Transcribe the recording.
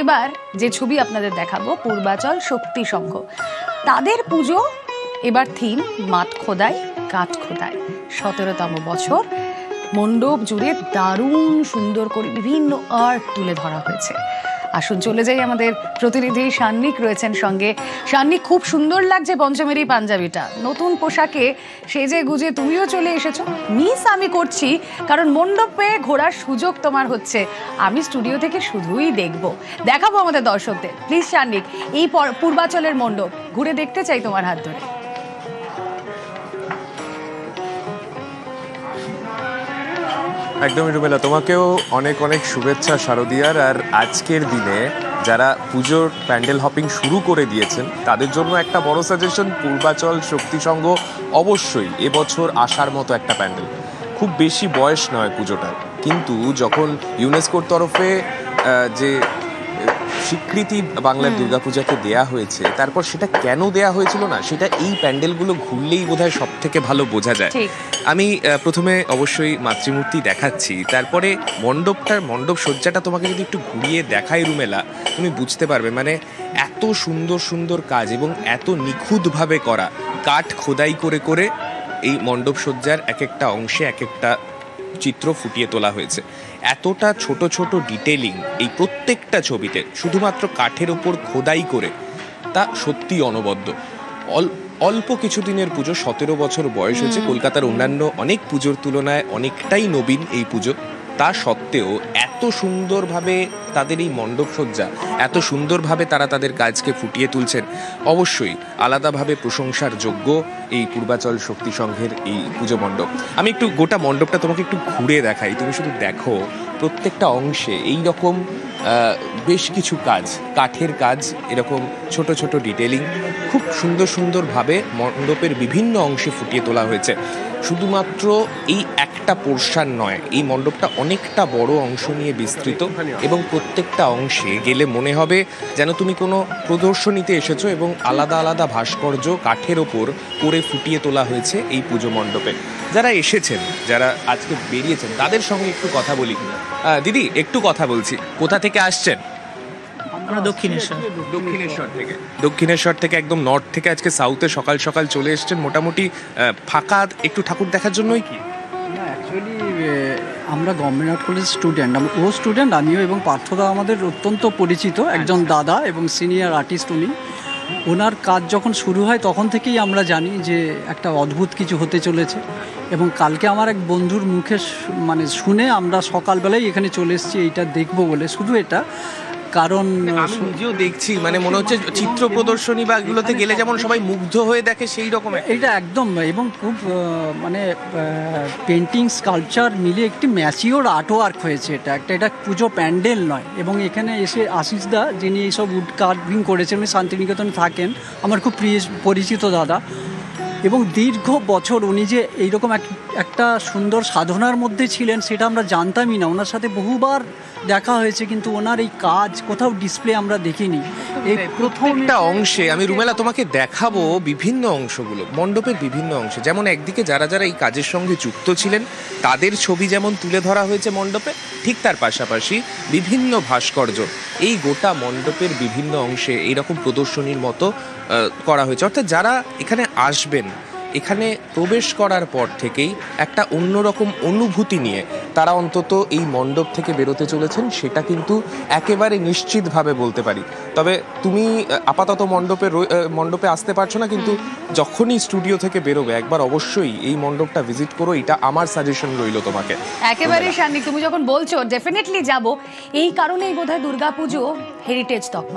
এবার যে ছবি আপনাদের দেখাবো পূর্বাচল শক্তি সংঘ, তাদের পুজো এবার থিম মাঠ খোদাই কাঠ খোদাই। 17তম বছর, মণ্ডপ জুড়ে দারুণ সুন্দর করে বিভিন্ন আর্ট তুলে ধরা হয়েছে। আসুন চলে যাই, আমাদের প্রতিনিধি সান্নিক রয়েছেন সঙ্গে। সান্নিক, খুব সুন্দর লাগছে পঞ্চমের এই পাঞ্জাবিটা, নতুন পোশাকে সেজে গুজে তুমিও চলে এসেছো। মিস আমি করছি কারণ মণ্ডপে ঘোরার সুযোগ তোমার হচ্ছে, আমি স্টুডিও থেকে শুধুই দেখাবো আমাদের দর্শকদের। প্লিজ সান্নিক, এই পূর্বাচলের মণ্ডপ ঘুরে দেখতে চাই তোমার হাত ধরে। একদমই রুমেলা, তোমাকেও অনেক অনেক শুভেচ্ছা শারদিয়ার। আর আজকের দিনে যারা পুজোর প্যান্ডেল হপিং শুরু করে দিয়েছেন তাদের জন্য একটা বড় সাজেশন, পূর্বাচল শক্তি সংঘ অবশ্যই এবছর আসার মতো একটা প্যান্ডেল। খুব বেশি বয়স নয় পুজোটার, কিন্তু যখন ইউনেস্কোর তরফে যে স্বীকৃতি বাংলার দুর্গাপূজাকে দেয়া হয়েছে, তারপর সেটা কেন দেয়া হয়েছিল না, সেটা এই প্যান্ডেলগুলো ঘুরলেই বোধহয় সব থেকে ভালো বোঝা যায়। আমি প্রথমে অবশ্যই মাতৃমূর্তি দেখাচ্ছি, তারপরে মণ্ডপ সজ্জাটা তোমাকে যদি একটু ঘুরিয়ে দেখাই রুমেলা, তুমি বুঝতে পারবে মানে এত সুন্দর সুন্দর কাজ এবং এত নিখুঁতভাবে করা, কাঠ খোদাই করে করে এই মণ্ডপ সজ্জার এক একটা অংশে এক একটা চিত্র ফুটিয়ে তোলা হয়েছে। এতটা ছোট ছোট ডিটেলিং এই প্রত্যেকটা ছবিতে শুধুমাত্র কাঠের ওপর খোদাই করে, তা সত্যি অনবদ্য। অল্প কিছুদিনের পুজো, 17 বছর বয়স হয়েছে, কলকাতার অন্যান্য অনেক পুজোর তুলনায় অনেকটাই নবীন এই পুজো। তা সত্ত্বেও এত সুন্দরভাবে তাদের এই মণ্ডপ সজ্জা, এত সুন্দরভাবে তারা তাদের কাজকে ফুটিয়ে তুলছেন, অবশ্যই আলাদাভাবে প্রশংসার যোগ্য এই পূর্বাচল শক্তি সংঘের এই পুজো মণ্ডপ। আমি একটু গোটা মণ্ডপটা তোমাকে একটু ঘুরে দেখাই, তুমি শুধু দেখো প্রত্যেকটা অংশে এই রকম বেশ কিছু কাজ, কাঠের কাজ, এরকম ছোট ছোট ডিটেলিং খুব সুন্দর সুন্দরভাবে মণ্ডপের বিভিন্ন অংশে ফুটিয়ে তোলা হয়েছে। শুধুমাত্র এই একটা পোর্শন নয়, এই মণ্ডপটা অনেকটা বড় অংশ নিয়ে বিস্তৃত এবং প্রত্যেকটা অংশে গেলে মনে হবে যেন তুমি কোনো প্রদর্শনীতে এসেছো এবং আলাদা আলাদা ভাস্কর্য কাঠের ওপর করে ফুটিয়ে তোলা হয়েছে এই পুজো মণ্ডপে। যারা এসেছেন, যারা আজকে বেরিয়েছেন, তাদের সঙ্গে একটু কথা বলি। দিদি, একটু কথা বলছি, কোথা থেকে আসছেন? আমরা দক্ষিণেশ্বর থেকে একদম নর্থ থেকে আজকে সাউথে সকাল সকাল চলে এসেছেন। মোটামুটি ফাঁকা একটু ঠাকুর দেখার জন্যই কি? না, অ্যাকচুয়ালি আমরা গভর্নমেন্ট আর্ট কলেজ স্টুডেন্ট, ও স্টুডেন্ট, আমিও, এবং পার্থদা আমাদের অত্যন্ত পরিচিত একজন দাদা এবং সিনিয়র আর্টিস্ট উনি। ওনার কাজ যখন শুরু হয় তখন থেকেই আমরা জানি যে একটা অদ্ভুত কিছু হতে চলেছে, এবং কালকে আমার এক বন্ধুর মুখে মানে শুনে আমরা সকালবেলায় এখানে চলে এসেছি এইটা দেখবো বলে। শুধু এটা কারণ আমি নিজেও দেখছি, মানে মনে হচ্ছে চিত্র প্রদর্শনী বা এগুলোতে গেলে যেমন সবাই মুগ্ধ হয়ে দেখে সেই রকম এটা একদম, এবং খুব মানে পেন্টিং স্কাল্পচার মিলে একটি ম্যাচিওর আর্ট ওয়ার্ক হয়েছে। এটা পুজো প্যান্ডেল নয়। এবং এখানে এসে আশিস দা, যিনি এইসব উড কার্ভিং করেছেন, উনি শান্তিনিকেতনে থাকেন, আমার খুব পরিচিত দাদা, এবং দীর্ঘ বছর উনি যে এইরকম একটা সুন্দর সাধনার মধ্যে ছিলেন সেটা আমরা জানতামই না। ওনার সাথে বহুবার দেখা হয়েছে, কিন্তু ওনার এই কাজ কোথাও ডিসপ্লে আমরা দেখিনি। এই প্রথমটা অংশে আমি রুমেলা তোমাকে দেখাবো বিভিন্ন অংশগুলো, মণ্ডপের বিভিন্ন অংশে। যেমন একদিকে যারা যারা এই কাজের সঙ্গে যুক্ত ছিলেন তাদের ছবি যেমন তুলে ধরা হয়েছে মণ্ডপে, ঠিক তার পাশাপাশি বিভিন্ন ভাস্কর্য এই গোটা মণ্ডপের বিভিন্ন অংশে এইরকম প্রদর্শনীর মতো করা হয়েছে। অর্থাৎ যারা এখানে আসবেন, এখানে প্রবেশ করার পর থেকেই একটা অন্যরকম অনুভূতি নিয়ে তারা অন্তত এই মণ্ডপ থেকে বেরোতে চলেছেন, সেটা কিন্তু একেবারে নিশ্চিতভাবে বলতে পারি। তবে তুমি আপাতত মণ্ডপে আসতে পারছো না, কিন্তু যখনই স্টুডিও থেকে বেরোবে একবার অবশ্যই এই মণ্ডপটা ভিজিট করো, এটা আমার সাজেশন রইল তোমাকে। একেবারে সান্নিক, তুমি যখন বলছো ডেফিনেটলি যাব। এই কারণেই বোধহয় দুর্গাপুজো হেরিটেজ তকমা।